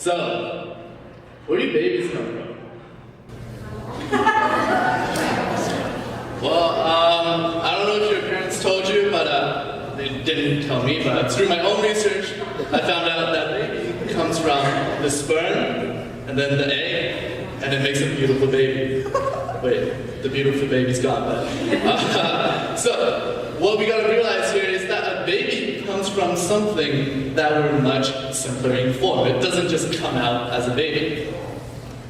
So, where do babies come from? Well, I don't know if your parents told you, but they didn't tell me, but through my own research, I found out that baby comes from the sperm, and then the egg, and it makes a beautiful baby. Wait, the beautiful baby's gone, but... so, what we gotta realize here is that a baby comes from something that we're much simpler in form. It doesn't just come out as a baby.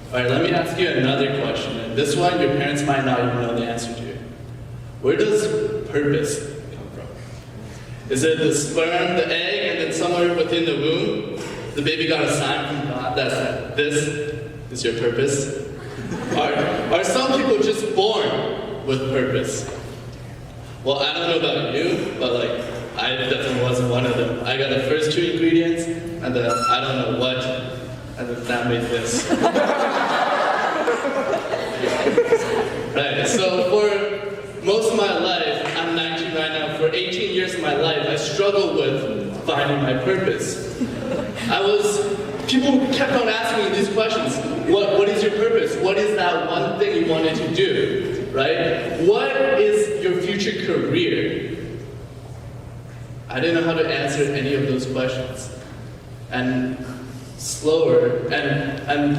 Alright, let me ask you another question, and this one your parents might not even know the answer to. Where does purpose come from? Is it the sperm, the egg, and then somewhere within the womb, the baby got a sign from God that said, this is your purpose? Are some people just born with purpose? Well, I don't know about you, but I definitely wasn't one of them. I got the first two ingredients, and then I don't know what, and then that made this. Right, so for most of my life, I'm 19 right now, for 18 years of my life, I struggled with finding my purpose. People kept on asking me these questions. What is your purpose? What is that one thing you wanted to do, right? What is your future career? I didn't know how to answer any of those questions. And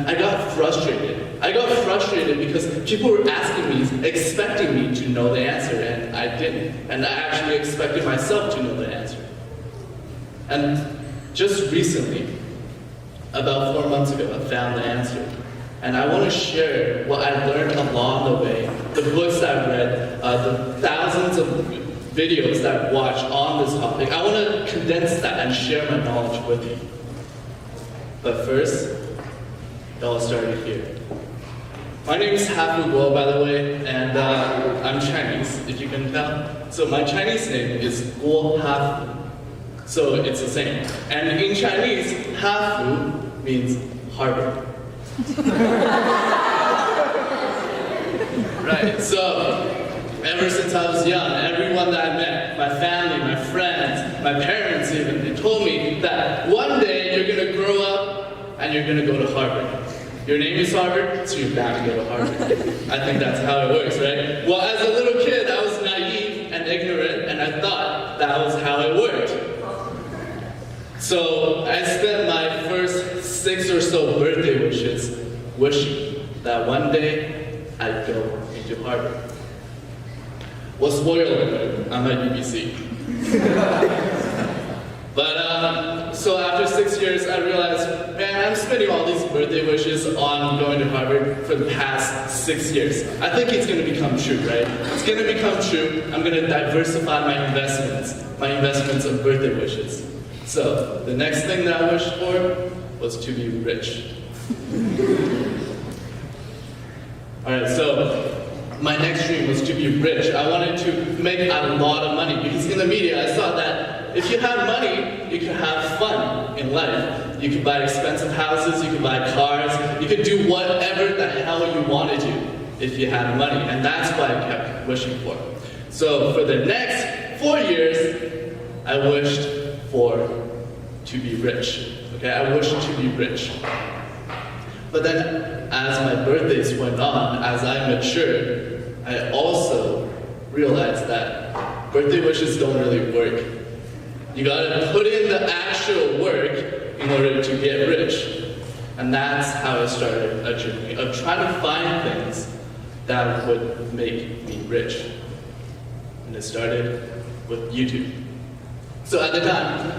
I got frustrated. I got frustrated because people were asking me, expecting me to know the answer, and I didn't. And I actually expected myself to know the answer. And just recently, about 4 months ago, I found the answer. And I want to share what I learned along the way, the books I've read, the thousands of videos that I've watched on this topic. I want to condense that and share my knowledge with you. But first, it all started here. My name is Hafu, by the way, and I'm Chinese, if you can tell. So my Chinese name is Guo Hafu. So it's the same. And in Chinese, Hafu means harbor. Right, so ever since I was young, everyone that I met, my family, my friends, my parents even, they told me that one day you're gonna grow up and you're gonna go to Harvard. Your name is Harvard, so you're bound to go to Harvard. I think that's how it works, right? Well, as a little kid, I was naive and ignorant, and I thought that was how it worked. So I spent my first 6 or so birthday wishes wishing that one day I'd go into Harvard. Well, spoiler alert, I'm at UBC. But so after 6 years, I realized, man, I'm spending all these birthday wishes on going to Harvard for the past 6 years. I think it's going to become true, right? It's going to become true. I'm going to diversify my investments of birthday wishes. So the next thing that I wished for was to be rich. Alright, so my next dream was to be rich. I wanted to make a lot of money because in the media I saw that if you have money, you can have fun in life. You can buy expensive houses, you can buy cars, you can do whatever the hell you wanted to if you had money. And that's what I kept wishing for. So for the next 4 years, I wished to be rich. Okay, I wished to be rich. But then, as my birthdays went on, as I matured, I also realized that birthday wishes don't really work. You gotta put in the actual work in order to get rich. And that's how I started a journey of trying to find things that would make me rich. And it started with YouTube. So at the time,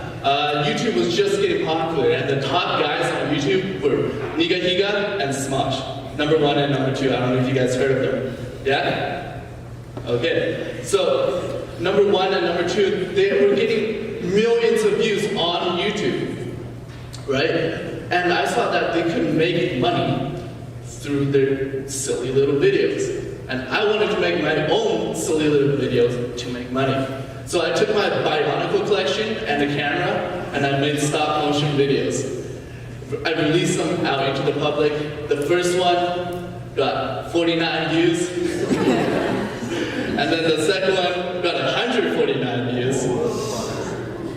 YouTube was just getting popular, and the top guys on YouTube were Niga Higa and Smosh. Number 1 and number 2, I don't know if you guys heard of them. Yeah? Okay. So, number 1 and number 2, they were getting millions of views on YouTube. Right? And I saw that they could make money through their silly little videos. And I wanted to make my own silly little videos to make money. So I took my Bionicle collection and a camera, and I made stop motion videos. I released them out into the public. The first one got 49 views. And then the second one got 149 views.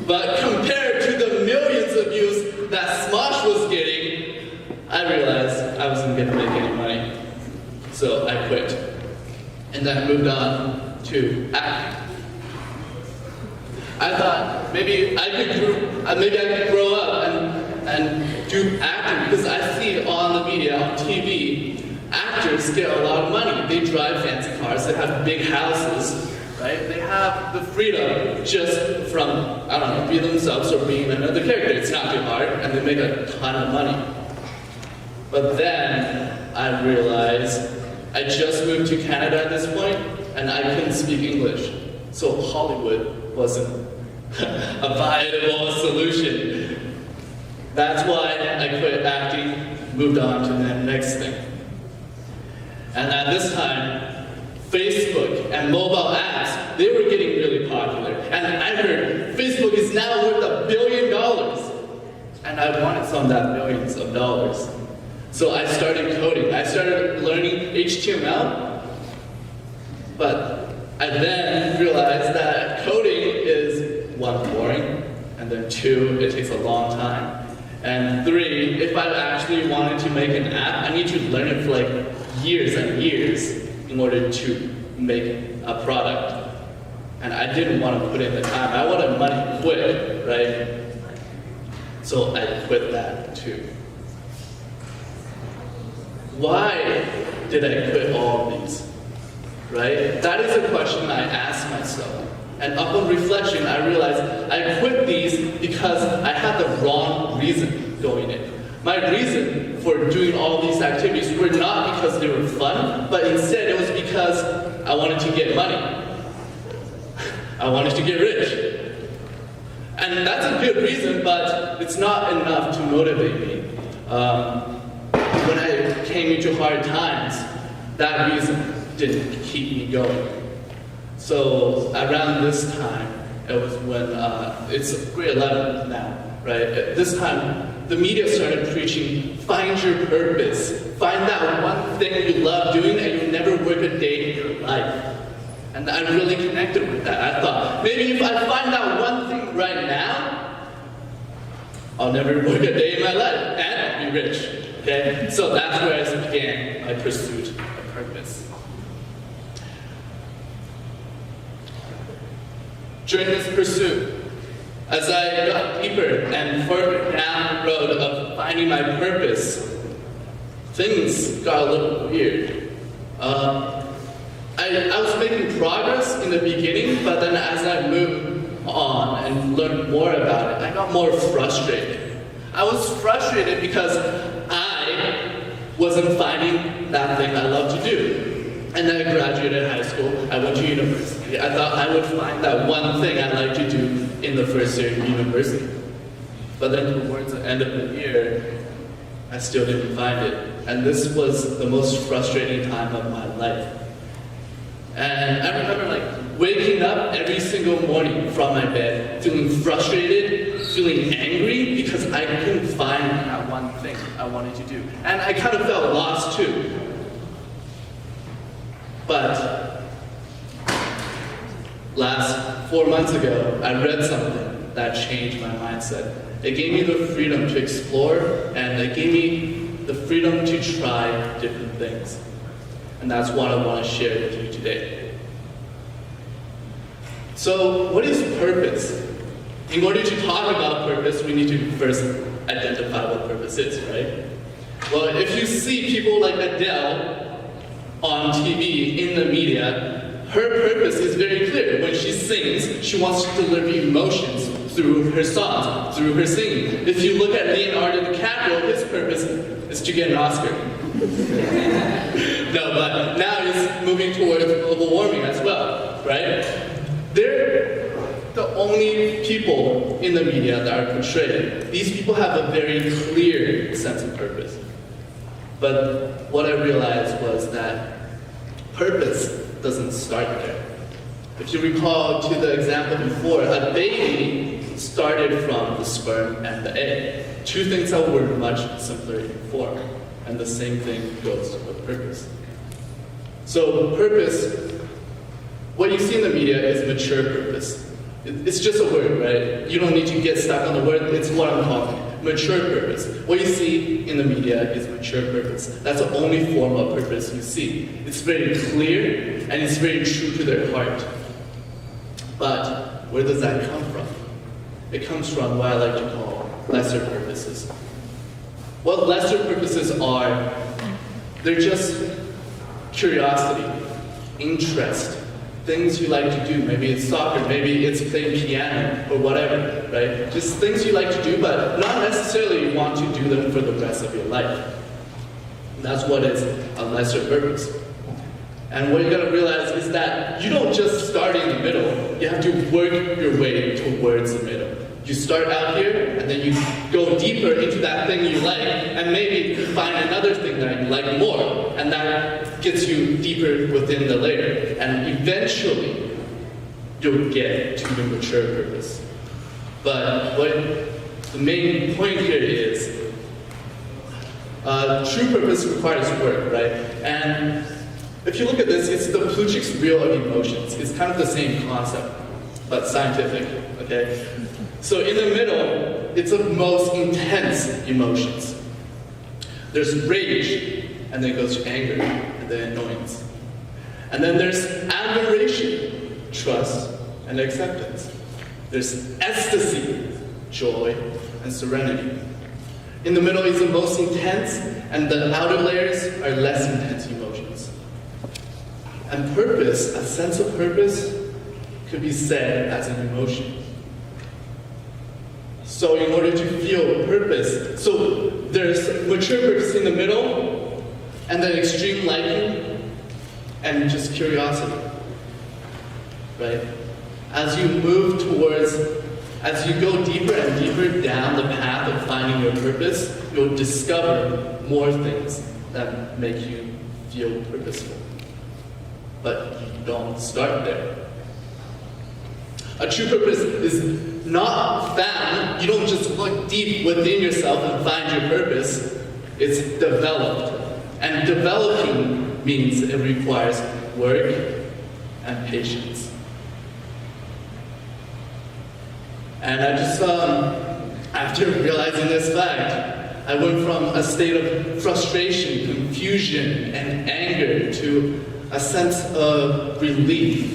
But compared to the millions of views that Smosh was getting, and then I moved on to acting. I thought maybe I could grow up and do acting, because I see on the media, on TV, actors get a lot of money. They drive fancy cars, they have big houses, right? They have the freedom just from, I don't know, being themselves or being another character. It's not too hard, and they make a ton of money. But then I realized I just moved to Canada at this point, and I couldn't speak English. So Hollywood wasn't a viable solution. That's why I quit acting, moved on to the next thing. And at this time, Facebook and mobile apps, they were getting really popular. And I heard Facebook is now worth $1 billion. And I wanted some of that billions of dollars. So I started coding. I started learning HTML. But I then realized that coding is, 1, boring, and then 2, it takes a long time. And 3, if I actually wanted to make an app, I need to learn it for like years and years in order to make a product. And I didn't want to put in the time. I wanted money quick, right? So I quit that too. Why did I quit all of these? Right? That is a question I asked myself. And upon reflection, I realized I quit these because I had the wrong reason going in. My reason for doing all these activities were not because they were fun, but instead it was because I wanted to get money. I wanted to get rich. And that's a good reason, but it's not enough to motivate me. When I came into hard times, that reason didn't keep me going. So around this time, it was when, it's grade 11 now, right? At this time, the media started preaching, find your purpose. Find that one thing you love doing and you'll never work a day in your life. And I really connected with that. I thought, maybe if I find that one thing right now, I'll never work a day in my life and I'll be rich, okay? So that's where I began my pursuit of purpose. During this pursuit, as I got deeper and further down the road of finding my purpose, things got a little weird. I was making progress in the beginning, but then as I moved on and learned more about it, I got more frustrated. I was frustrated because I wasn't finding that thing I love to do. And then I graduated high school, I went to university. I thought I would find that one thing I like to do in the first year of university. But then towards the end of the year, I still didn't find it. And this was the most frustrating time of my life. And I remember like waking up every single morning from my bed, feeling frustrated, feeling angry because I couldn't find that one thing I wanted to do. And I kind of felt lost too. But last 4 months ago, I read something that changed my mindset. It gave me the freedom to explore, and it gave me the freedom to try different things. And that's what I want to share with you today. So, what is purpose? In order to talk about purpose, we need to first identify what purpose is, right? Well, if you see people like Adele on TV, in the media, her purpose is very clear. When she sings, she wants to deliver emotions through her songs, through her singing. If you look at Leonardo DiCaprio, his purpose is to get an Oscar. No, but now he's moving towards global warming as well, right? They're the only people in the media that are portrayed. These people have a very clear sense of purpose. But what I realized was that purpose doesn't start there. If you recall to the example before, a baby started from the sperm and the egg. Two things that were much simpler in form. And the same thing goes with purpose. So purpose, what you see in the media is mature purpose. It's just a word, right? You don't need to get stuck on the word, it's what I'm talking about. mature purpose. What you see in the media is mature purpose. That's the only form of purpose you see. It's very clear and it's very true to their heart. But where does that come from? It comes from what I like to call lesser purposes. What lesser purposes are, they're just curiosity, interest, things you like to do. Maybe it's soccer, maybe it's playing piano or whatever, right? Just things you like to do, but not necessarily you want to do them for the rest of your life. That's what is a lesser purpose. And what you're going to realize is that you don't just start in the middle, you have to work your way towards the middle. You start out here, and then you go deeper into that thing you like, and maybe you find another thing that you like more, and that gets you deeper within the layer. And eventually, you'll get to your mature purpose. But what the main point here is, true purpose requires work, right? And if you look at this, it's the Plutchik's wheel of emotions. It's kind of the same concept, but scientific, okay? So in the middle, it's the most intense emotions. There's rage, and then it goes to anger, and then annoyance. And then there's admiration, trust, and acceptance. There's ecstasy, joy, and serenity. In the middle is the most intense, and the outer layers are less intense emotions. And purpose, a sense of purpose, could be said as an emotion. So in order to feel purpose, so there's mature purpose in the middle, and then extreme liking, and just curiosity, right? As you move towards, as you go deeper and deeper down the path of finding your purpose, you'll discover more things that make you feel purposeful. But you don't start there. A true purpose is not found. You don't just look deep within yourself and find your purpose. It's developed. And developing means it requires work and patience. And I just, after realizing this fact, I went from a state of frustration, confusion, and anger to a sense of relief,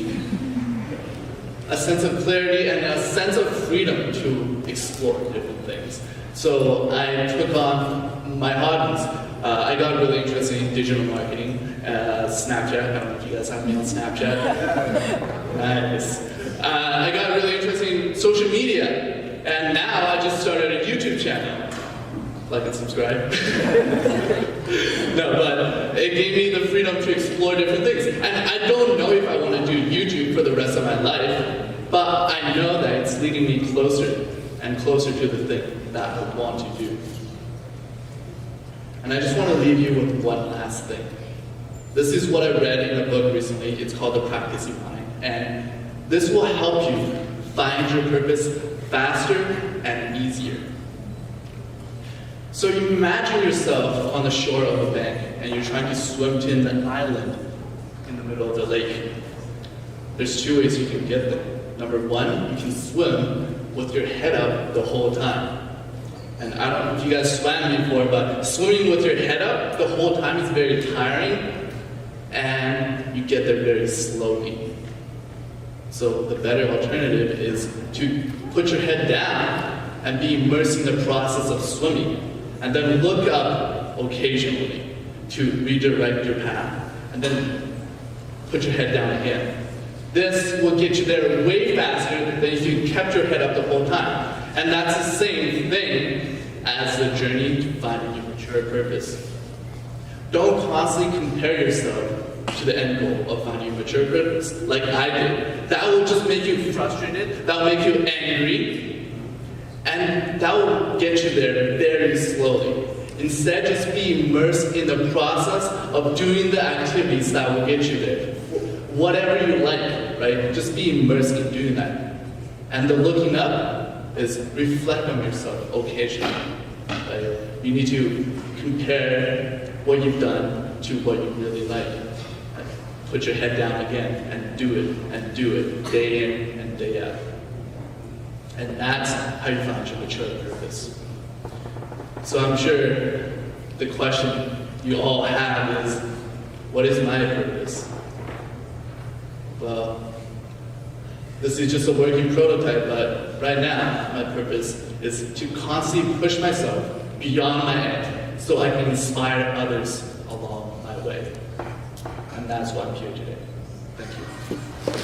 a sense of clarity, and a sense of freedom to explore different things. So I took on my hobbies. I got really interested in digital marketing, Snapchat. I don't know if you guys have me on Snapchat. Nice. I got really interested in social media, and now I just started a YouTube channel. Like and subscribe. No, but it gave me the freedom to explore different things. And I don't know if I want to do YouTube for the rest of my life, but I know that it's leading me closer and closer to the thing that I want to do. And I just want to leave you with one last thing. This is what I read in a book recently. It's called The Practicing Mind. And this will help you find your purpose faster and easier. So you imagine yourself on the shore of a bank, and you're trying to swim to an island in the middle of the lake. There's two ways you can get there. Number one, you can swim with your head up the whole time. And I don't know if you guys swam before, but swimming with your head up the whole time is very tiring, and you get there very slowly. So the better alternative is to put your head down and be immersed in the process of swimming. And then look up occasionally to redirect your path. And then put your head down again. This will get you there way faster than if you kept your head up the whole time. And that's the same thing as the journey to finding your mature purpose. Don't constantly compare yourself to the end goal of finding your mature purpose, like I did. That will just make you frustrated, that will make you angry, and that will get you there very slowly. Instead, just be immersed in the process of doing the activities that will get you there. Whatever you like, right? Just be immersed in doing that. And the looking up is reflect on yourself occasionally. Right? You need to compare what you've done to what you really like. Put your head down again and do it day in and day out. And that's how you find your mature purpose. So I'm sure the question you all have is, what is my purpose? Well, this is just a working prototype, but right now, my purpose is to constantly push myself beyond my end so I can inspire others along my way. And that's why I'm here today. Thank you.